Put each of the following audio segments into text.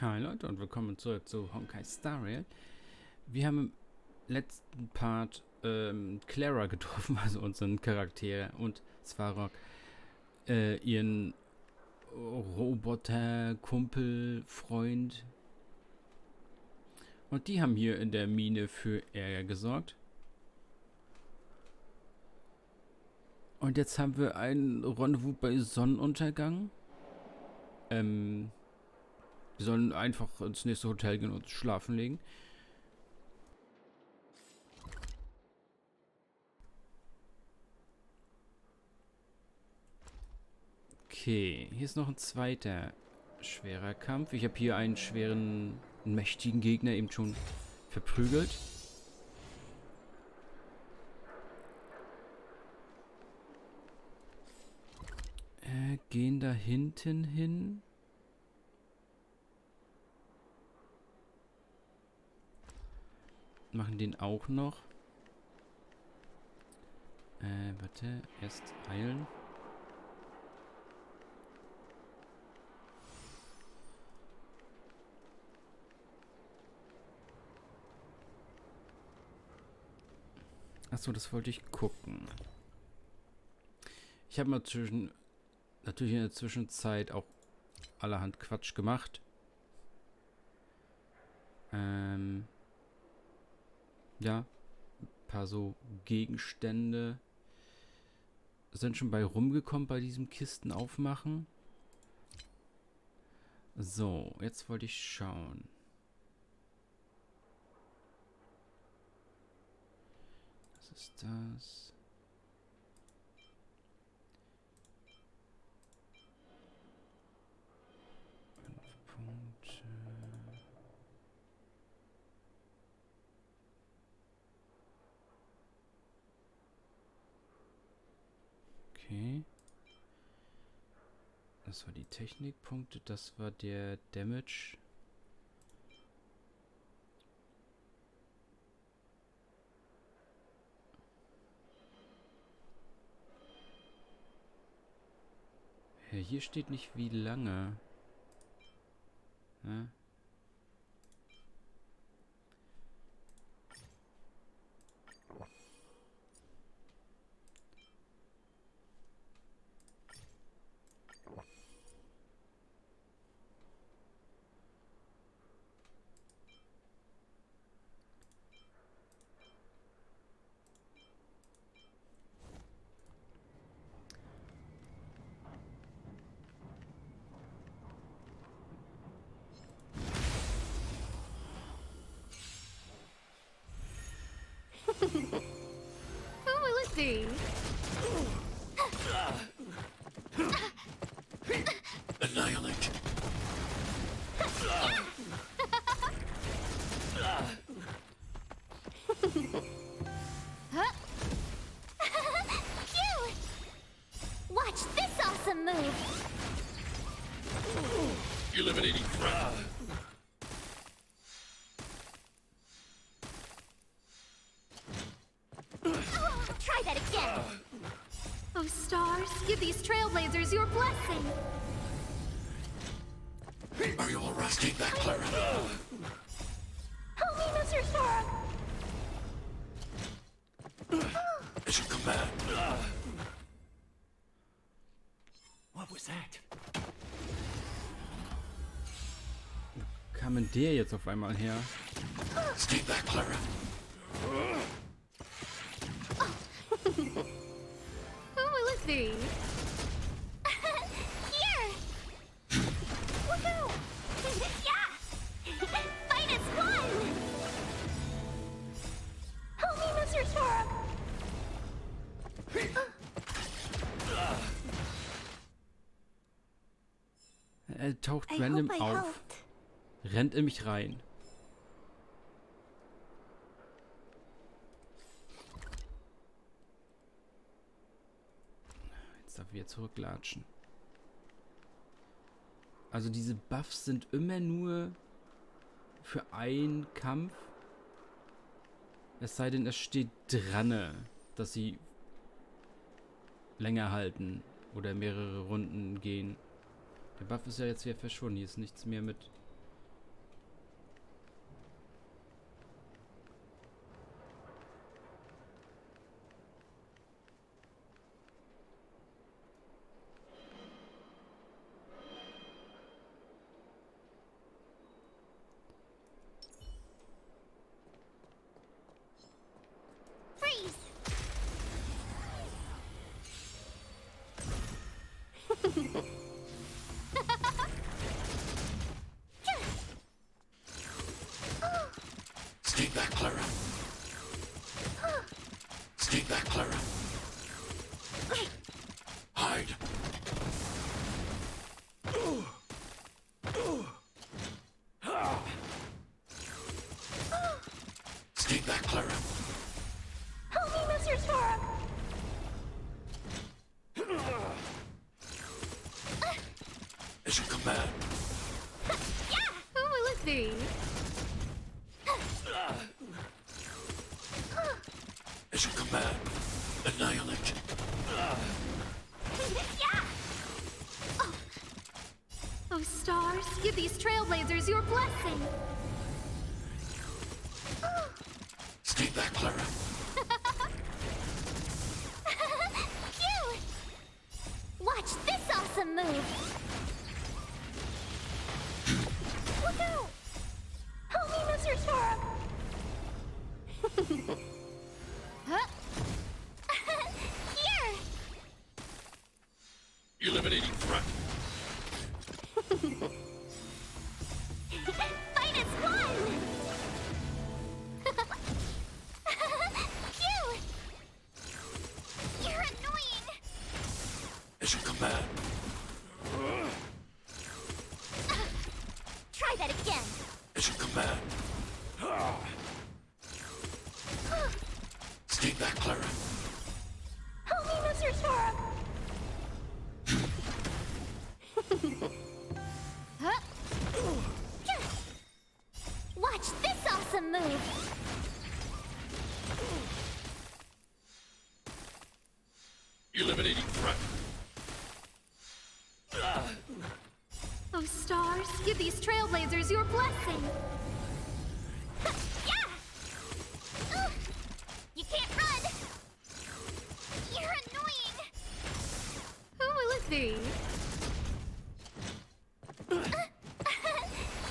Hi Leute und willkommen zurück zu Honkai Star Rail. Wir haben im letzten Part Clara getroffen, also unseren Charakter, und Svarog, ihren Roboter, Kumpel, Freund. Und die haben hier in der Mine für Ärger gesorgt. Und jetzt haben wir ein Rendezvous bei Sonnenuntergang. Wir sollen einfach ins nächste Hotel gehen und schlafen legen. Okay, hier ist noch ein zweiter schwerer Kampf. Ich habe hier einen schweren, mächtigen Gegner eben schon verprügelt. Gehen da hinten hin. Machen den auch noch. Warte, erst heilen. Achso, das wollte ich gucken. Ich habe natürlich in der Zwischenzeit auch allerhand Quatsch gemacht. Ja, ein paar so Gegenstände sind schon bei rumgekommen bei diesem Kisten aufmachen. So, jetzt wollte ich schauen. Was ist das? Punkte. Okay. Das war die Technikpunkte, das war der Damage. Ja, hier steht nicht wie lange. Ja. Who will it be? Annihilate. Cute! Watch this awesome move! Eliminating threat. Try that again! Oh, stars, give these trailblazers your blessing! Are you all right? Take that, Clara. Help me, Mr. Storm! As you command. What was that? Wo kam denn der jetzt auf einmal her? Take that, Clara. Who will it be? Here! Woohoo! Yeah! Fight is one! Help me, Mr. Storm! Er taucht I random hope I auf, helped. rennt in mich rein. Jetzt darf ich wieder zurücklatschen. Also diese Buffs sind immer nur für einen Kampf. Es sei denn, es steht dran, dass sie länger halten oder mehrere Runden gehen. Der Buff ist ja jetzt wieder verschwunden. Hier ist nichts mehr mit Stay back, Clara. Stay back, Clara. Hide. Stay back, Clara. Help me, Mr. Storm! As you command. Yeah! Who will it be? As you command. Annihilate. Yeah! Oh, stars, give these trailblazers your blessing! Stay back, Clara. Phew! Watch this awesome move! Look out! Help me, Mr. Storm! Huh? Here! Eliminating threat. Fight as one! Phew! You're annoying! As you command. Try that again! As you command. Stay back, Clara. Help me, Mr. Storm! Huh? Watch this awesome move! Eliminating threat. Oh, stars, give these trailblazers your blessing! Yeah! You can't run! You're annoying! Who will it be?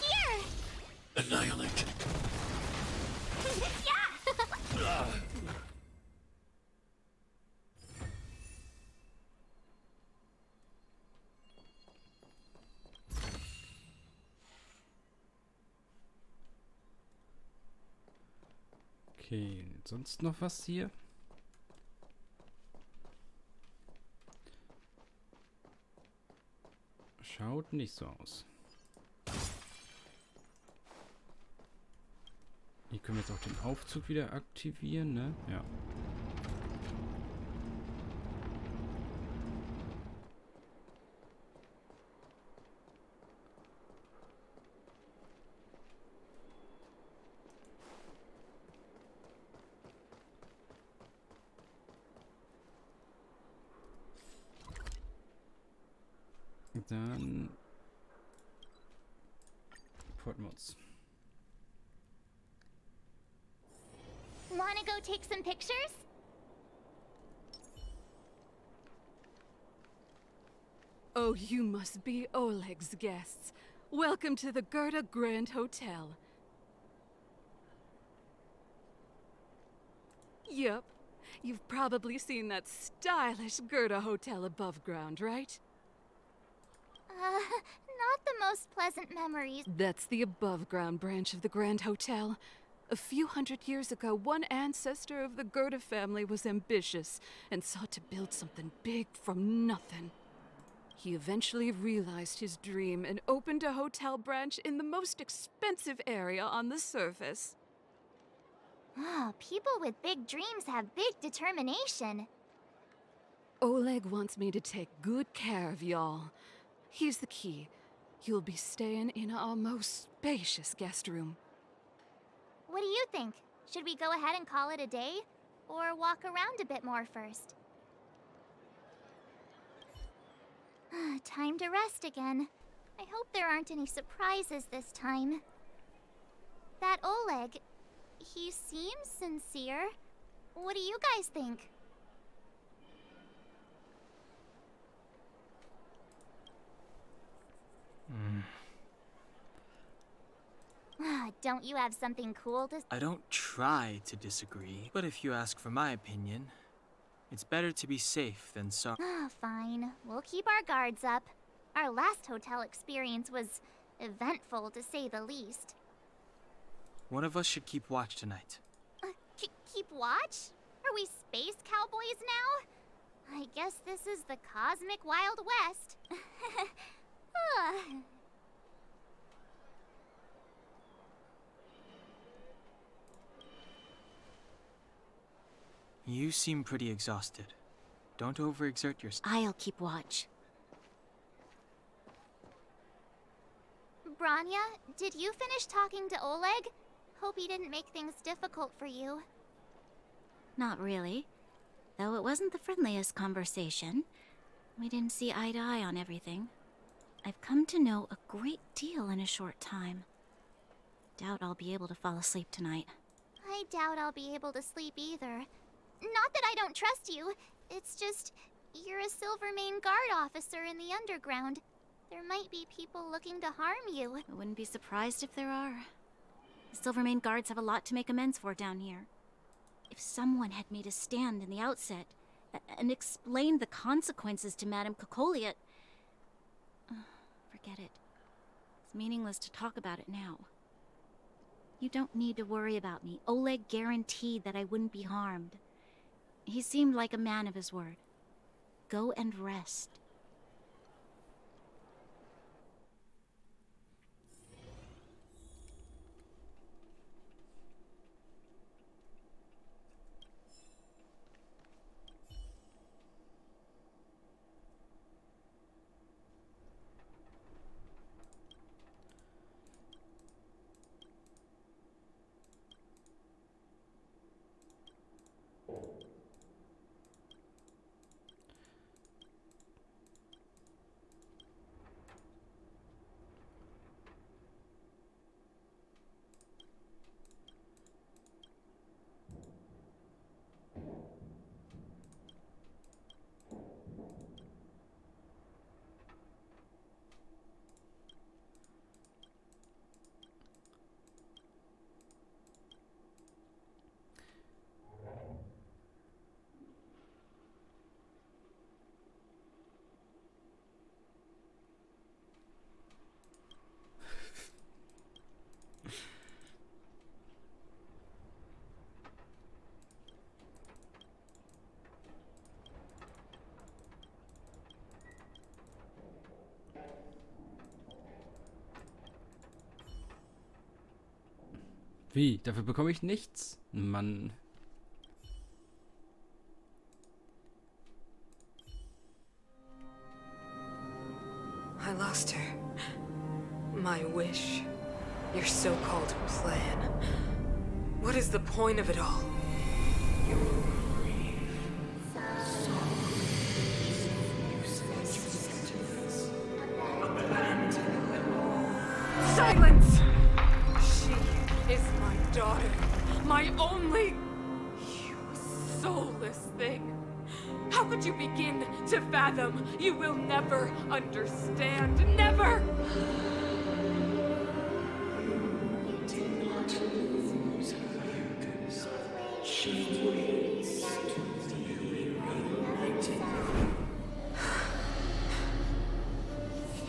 Here! Annihilate. Yeah! Okay, sonst noch was hier? Schaut nicht so aus. Hier können wir jetzt auch den Aufzug wieder aktivieren, ne? Ja. Dann porten wir uns. Wanna go take some pictures? Oh, you must be Oleg's guests. Welcome to the Gerda Grand Hotel. Yep. You've probably seen that stylish Gerda hotel above ground, right? Not the most pleasant memories. That's the above-ground branch of the Grand Hotel. A few hundred years ago, one ancestor of the Gerda family was ambitious and sought to build something big from nothing. He eventually realized his dream and opened a hotel branch in the most expensive area on the surface. Ah, people with big dreams have big determination. Oleg wants me to take good care of y'all. Here's the key. You'll be staying in our most spacious guest room. What do you think? Should we go ahead and call it a day? Or walk around a bit more first? Time to rest again. I hope there aren't any surprises this time. That Oleg, he seems sincere. What do you guys think? Don't you have something cool to... I don't try to disagree, but if you ask for my opinion, it's better to be safe than sorry. Fine. We'll keep our guards up. Our last hotel experience was eventful, to say the least. One of us should keep watch tonight. Keep watch? Are we space cowboys now? I guess this is the cosmic Wild West. You seem pretty exhausted. Don't overexert yourself. I'll keep watch. Branya, did you finish talking to Oleg? Hope he didn't make things difficult for you. Not really. Though it wasn't the friendliest conversation. We didn't see eye to eye on everything. I've come to know a great deal in a short time. Doubt I'll be able to fall asleep tonight. I doubt I'll be able to sleep either. Not that I don't trust you. It's just, you're a Silvermane guard officer in the underground. There might be people looking to harm you. I wouldn't be surprised if there are. The Silvermane guards have a lot to make amends for down here. If someone had made a stand in the outset and explained the consequences to Madame Kokoliet... forget it. It's meaningless to talk about it now. You don't need to worry about me. Oleg guaranteed that I wouldn't be harmed. He seemed like a man of his word. Go and rest. Wie? Dafür bekomme ich nichts? Mann. I lost her. My wish. Your so-called plan. What is the point of it all? Silence! She is my daughter. My only... You soulless thing. How could you begin to fathom? You will never understand. Never!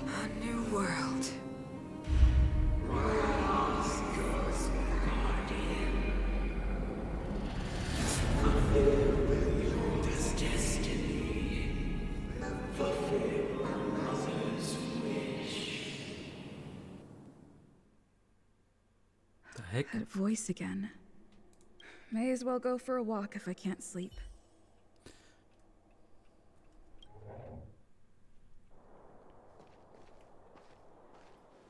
A new world. The heck? That voice again. May as well go for a walk if I can't sleep.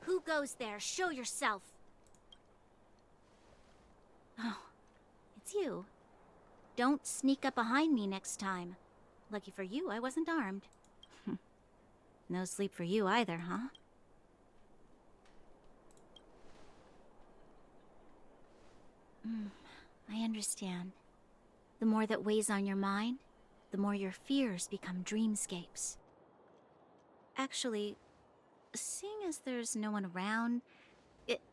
Who goes there? Show yourself. Oh, it's you. Don't sneak up behind me next time. Lucky for you, I wasn't armed. No sleep for you either, huh? I understand. The more that weighs on your mind, the more your fears become dreamscapes. Actually, seeing as there's no one around,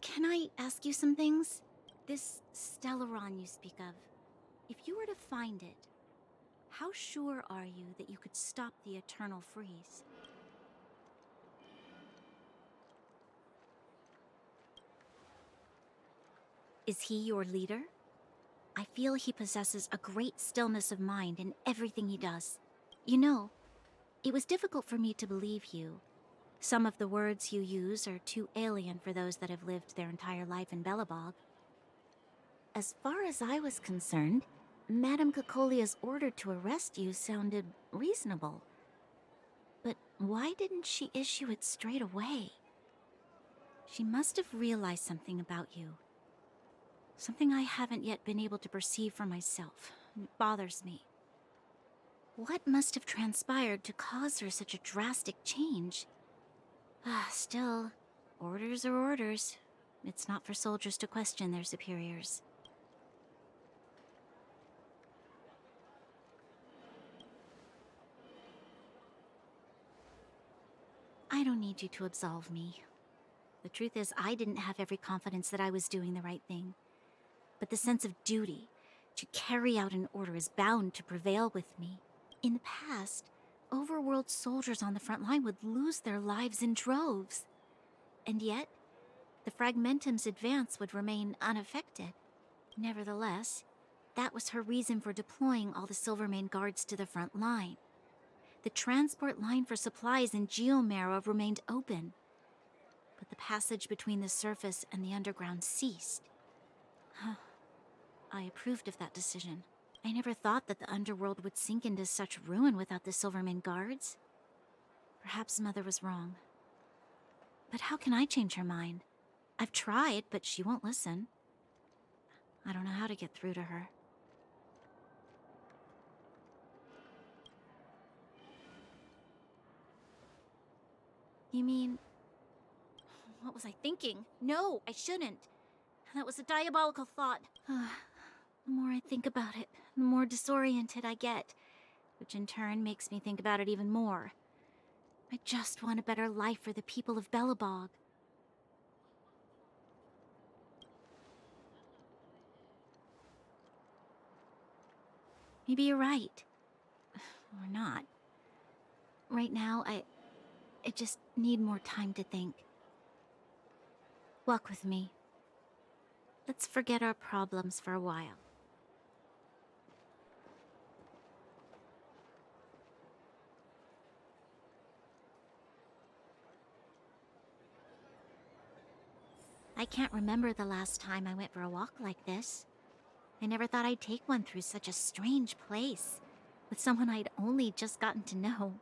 can I ask you some things? This Stellaron you speak of, if you were to find it, how sure are you that you could stop the eternal freeze? Is he your leader? I feel he possesses a great stillness of mind in everything he does. You know, it was difficult for me to believe you. Some of the words you use are too alien for those that have lived their entire life in Belobog. As far as I was concerned, Madame Cocolia's order to arrest you sounded reasonable. But why didn't she issue it straight away? She must have realized something about you. Something I haven't yet been able to perceive for myself. It bothers me. What must have transpired to cause her such a drastic change? Still, orders are orders. It's not for soldiers to question their superiors. I don't need you to absolve me. The truth is, I didn't have every confidence that I was doing the right thing. But the sense of duty to carry out an order is bound to prevail with me. In the past, overworld soldiers on the front line would lose their lives in droves. And yet, the Fragmentum's advance would remain unaffected. Nevertheless, that was her reason for deploying all the Silvermane guards to the front line. The transport line for supplies in Geomera remained open, but the passage between the surface and the underground ceased. I approved of that decision. I never thought that the underworld would sink into such ruin without the Silvermane guards. Perhaps Mother was wrong. But how can I change her mind? I've tried, but she won't listen. I don't know how to get through to her. You mean... What was I thinking? No, I shouldn't. That was a diabolical thought. The more I think about it, the more disoriented I get, which in turn makes me think about it even more. I just want a better life for the people of Belobog. Maybe you're right. Or not. Right now, I just need more time to think. Walk with me. Let's forget our problems for a while. I can't remember the last time I went for a walk like this. I never thought I'd take one through such a strange place, with someone I'd only just gotten to know.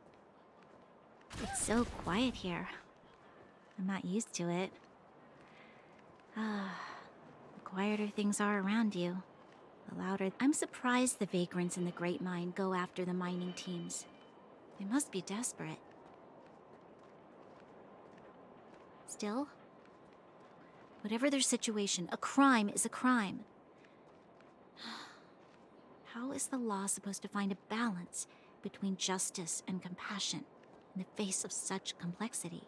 It's so quiet here. I'm not used to it. The quieter things are around you, the louder. I'm surprised the vagrants in the Great Mine go after the mining teams. They must be desperate. Still, whatever their situation, a crime is a crime. How is the law supposed to find a balance between justice and compassion in the face of such complexity?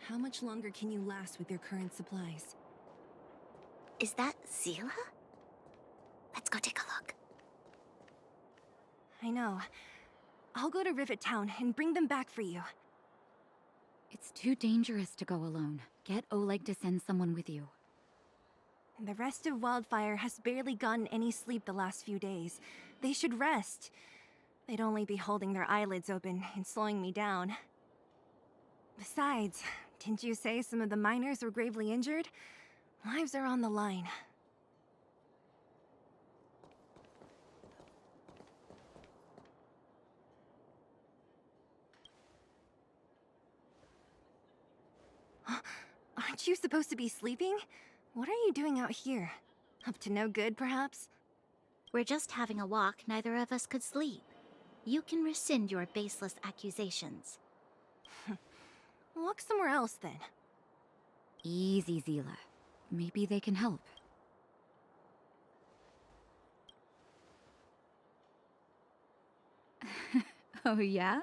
How much longer can you last with your current supplies? Is that Zila? Let's go take a look. I know. I'll go to Rivet Town and bring them back for you. It's too dangerous to go alone. Get Oleg to send someone with you. The rest of Wildfire has barely gotten any sleep the last few days. They should rest. They'd only be holding their eyelids open and slowing me down. Besides, didn't you say some of the miners were gravely injured? Lives are on the line. Aren't you supposed to be sleeping? What are you doing out here? Up to no good, perhaps? We're just having a walk. Neither of us could sleep. You can rescind your baseless accusations. Walk somewhere else, then. Easy, Zila. Maybe they can help. Oh, yeah?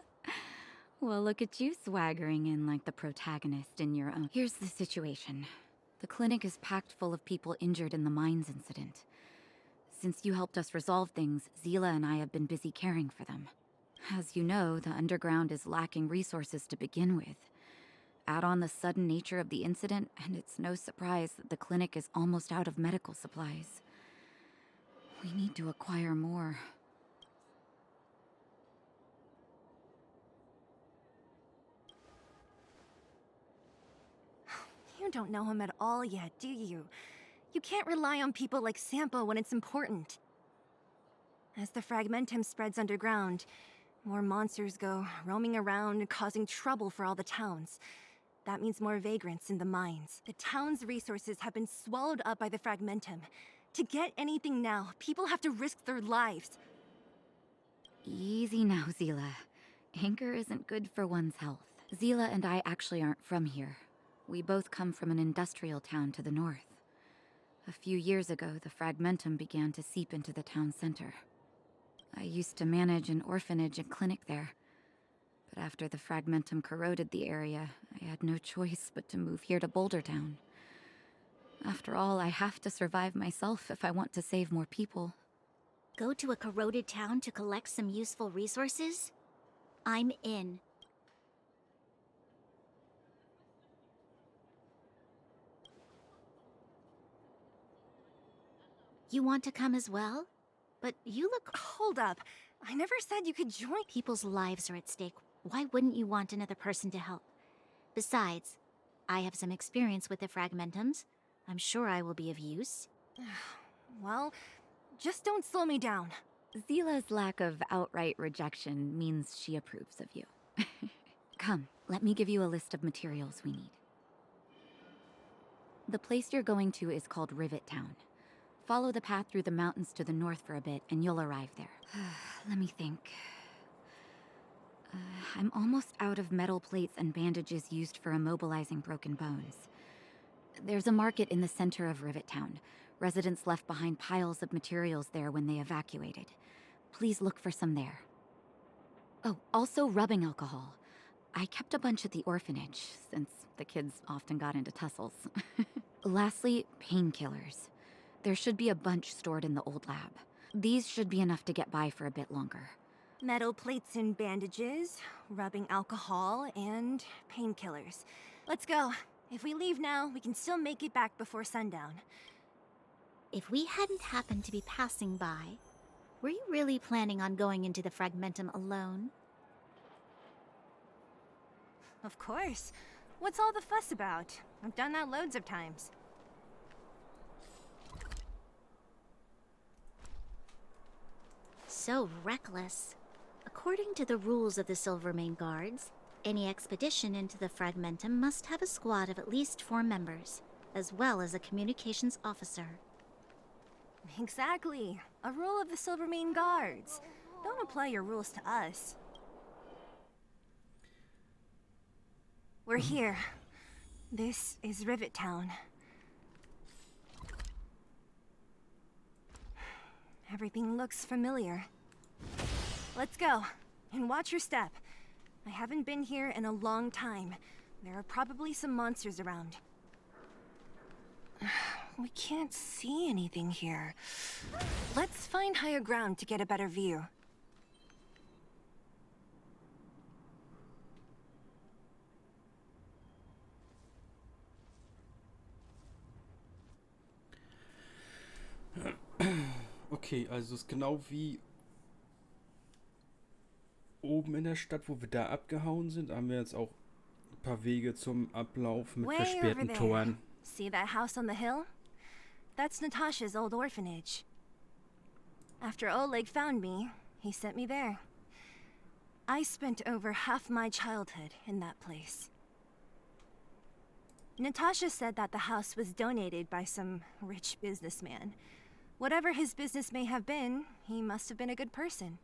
Well, look at you swaggering in like the protagonist in your own. Here's the situation. The clinic is packed full of people injured in the mines incident. Since you helped us resolve things, Zila and I have been busy caring for them. As you know, the underground is lacking resources to begin with. Add on the sudden nature of the incident, and it's no surprise that the clinic is almost out of medical supplies. We need to acquire more. You don't know him at all yet, do you? You can't rely on people like Sampo when it's important. As the fragmentum spreads underground, more monsters go roaming around, causing trouble for all the towns. That means more vagrants in the mines. The town's resources have been swallowed up by the fragmentum. To get anything now, people have to risk their lives. Easy now, Zila. Anger isn't good for one's health. Zila and I actually aren't from here. We both come from an industrial town to the north. A few years ago, the fragmentum began to seep into the town center. I used to manage an orphanage and clinic there. But after the fragmentum corroded the area, I had no choice but to move here to Boulder Town. After all, I have to survive myself if I want to save more people. Go to a corroded town to collect some useful resources? I'm in. You want to come as well? But you look... Hold up. I never said you could join. People's lives are at stake. Why wouldn't you want another person to help? Besides, I have some experience with the fragmentums. I'm sure I will be of use. Well, just don't slow me down. Zila's lack of outright rejection means she approves of you. Come, let me give you a list of materials we need. The place you're going to is called Rivet Town. Follow the path through the mountains to the north for a bit, and you'll arrive there. Let me think. I'm almost out of metal plates and bandages used for immobilizing broken bones. There's a market in the center of Rivet Town. Residents left behind piles of materials there when they evacuated. Please look for some there. Oh, also rubbing alcohol. I kept a bunch at the orphanage, since the kids often got into tussles. Lastly, painkillers. There should be a bunch stored in the old lab. These should be enough to get by for a bit longer. Metal plates and bandages, rubbing alcohol, and painkillers. Let's go. If we leave now, we can still make it back before sundown. If we hadn't happened to be passing by, were you really planning on going into the fragmentum alone? Of course. What's all the fuss about? I've done that loads of times. So reckless. According to the rules of the Silvermane Guards, any expedition into the fragmentum must have a squad of at least 4 members, as well as a communications officer. Exactly. A rule of the Silvermane Guards. Don't apply your rules to us. We're here. This is Rivet Town. Everything looks familiar. Let's go, and watch your step. I haven't been here in a long time. There are probably some monsters around. We can't see anything here. Let's find higher ground to get a better view. Okay, also ist genau wie oben in der Stadt, wo wir da abgehauen sind, haben wir jetzt auch ein paar Wege zum Ablauf mit versperrten Toren. See that house on the hill? That's Natasha's old orphanage. After Oleg found me, he sent me there. I spent over half my childhood in that place. Natasha said that the house was donated by some rich businessman. Whatever his business may have been, he must have been a good person.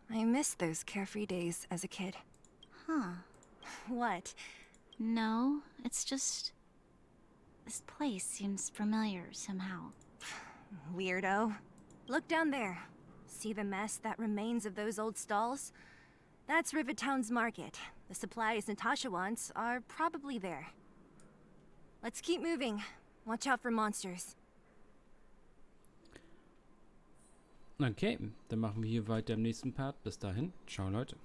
I miss those carefree days as a kid. Huh. What? No, it's just... this place seems familiar somehow. Weirdo. Look down there. See the mess that remains of those old stalls? That's Rivet Town's market. The supplies Natasha wants are probably there. Let's keep moving. Watch out for monsters. Okay, dann machen wir hier weiter im nächsten Part. Bis dahin, ciao Leute.